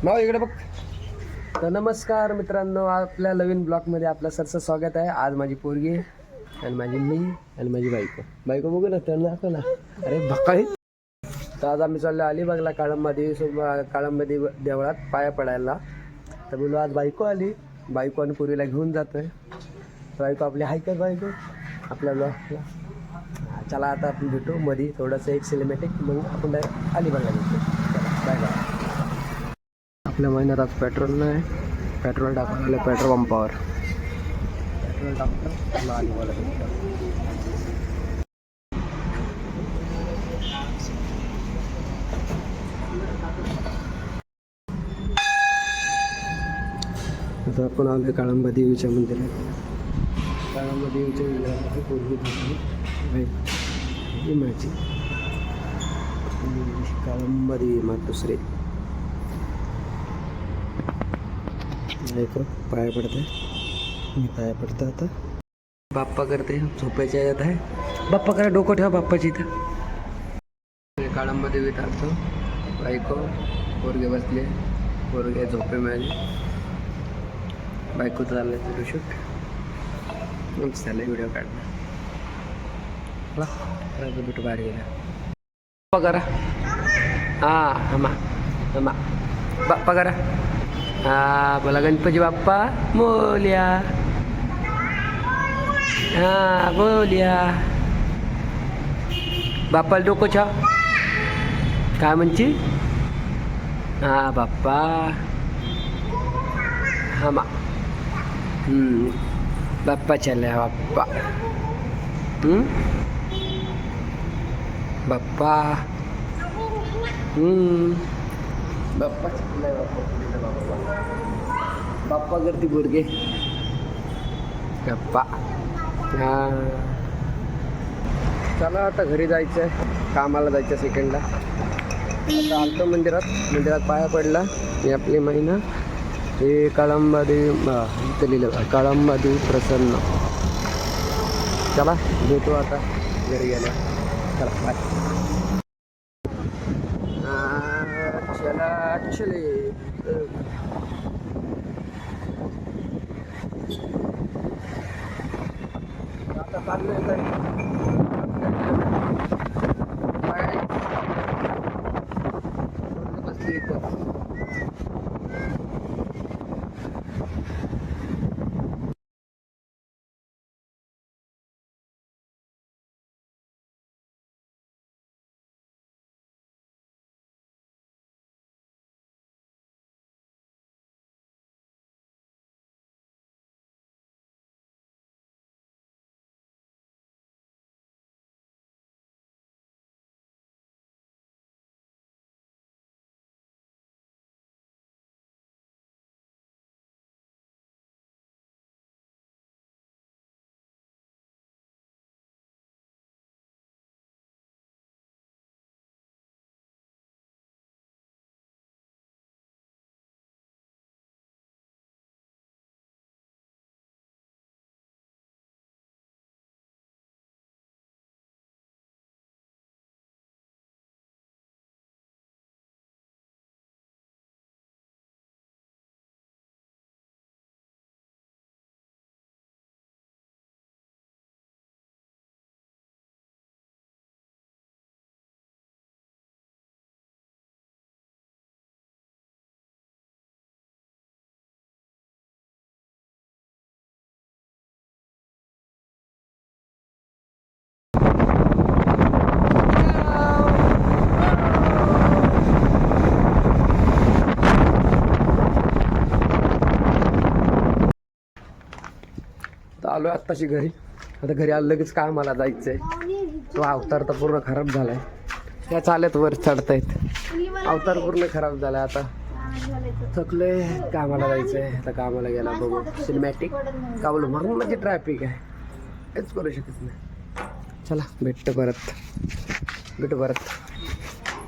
माव इकडे बघ. तर नमस्कार मित्रांनो, आपल्या नवीन ब्लॉगमध्ये आपलं सरचं स्वागत आहे. आज माझी पोरगी आणि माझी मी आणि माझी बायको बघू ना, त्यांना दाखव ना. अरे भकाळी. तर आज आम्ही चाललो अलिबागला काळंबदी देवळात पाया पडायला. तर बोलू आज बायको आली, बायको आणि पोरीला घेऊन जातोय. बायको आपली हाय कर बायको आपल्या ब्लॉगला. चला आता आपण भेटू मध्ये थोडंसं एक सिनेमॅटिक, मग आपण डायरेक्ट अलिबागला भेटू. Bye bye. आपल्या महिन्यात आज पेट्रोल नाही, पेट्रोल टाकून पेट्रोल पंपावर पेट्रोल टाकतो अलिबागला भेटतो. आता आपण आलो काळंबा देवीच्या मंदिरात. काळंबा देवीच्या मंदिरात पूर्वी ही माझी काळंबा देवी मातोश्री पाया पडते. मी पाया पडतो आता. बाप्पा करते झोपायच्या यात आहे. बाप्पा करा, डोकं ठेवा बाप्पाची इथं. काळंबा देवी टाकतो. बायको पोरगे बसले, पोरगे झोपे माझे. बायको चाललंय फोटोशूट. मग चाललंय व्हिडिओ काढणं. भेटू बाहेर गेला. बाप्पा करा. हां हमा हमा बाप्पा करा. हा बोला गणपती बाप्पा मोल्या. हा बोल्या. बाप्पाला डोकं छा काय म्हणची. हा बाप्पा हमा बाप्पा चला बाप्पा. बाप्पा बाप्पा चला बाप्पा. बाप्पा करते पोरगे बाप्पा. हां चला आता घरी जायचं आहे, कामाला जायचं सेकंडला. आता आलतो मंदिरात पाया पडला. मी आपली महिना हे काळंबा देवी इथं लिहिलं, काळंबा देवी प्रसन्न. चला भेटू आता घरी गेल्या. चला बाय. चला चले. आता चाललोय बसली इथं. आलो आत्ताशी घरी. आता घरी आलं लगेच कामाला जायचं आहे. तो अवतार तर पूर्ण खराब झाला आहे. त्या चालत वर चढतायत. अवतार पूर्ण खराब झाला आहे. आता थकले, कामाला जायचं आहे. आता कामाला गेला बघू सिनेमॅटिक कावलं म्हणून म्हणजे ट्रॅफिक आहे, काहीच करू शकत नाही. चला भेटतो परत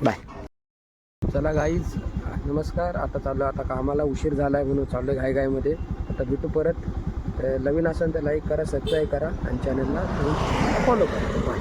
बाय. चला गाईज नमस्कार. आता चाललो आता कामाला. उशीर झाला आहे म्हणून चाललो घाईमध्ये. आता भेटू परत. नवीन असेल तर लाईक करा, सबस्क्राईब करा आणि चॅनलला फॉलो करा. बाय.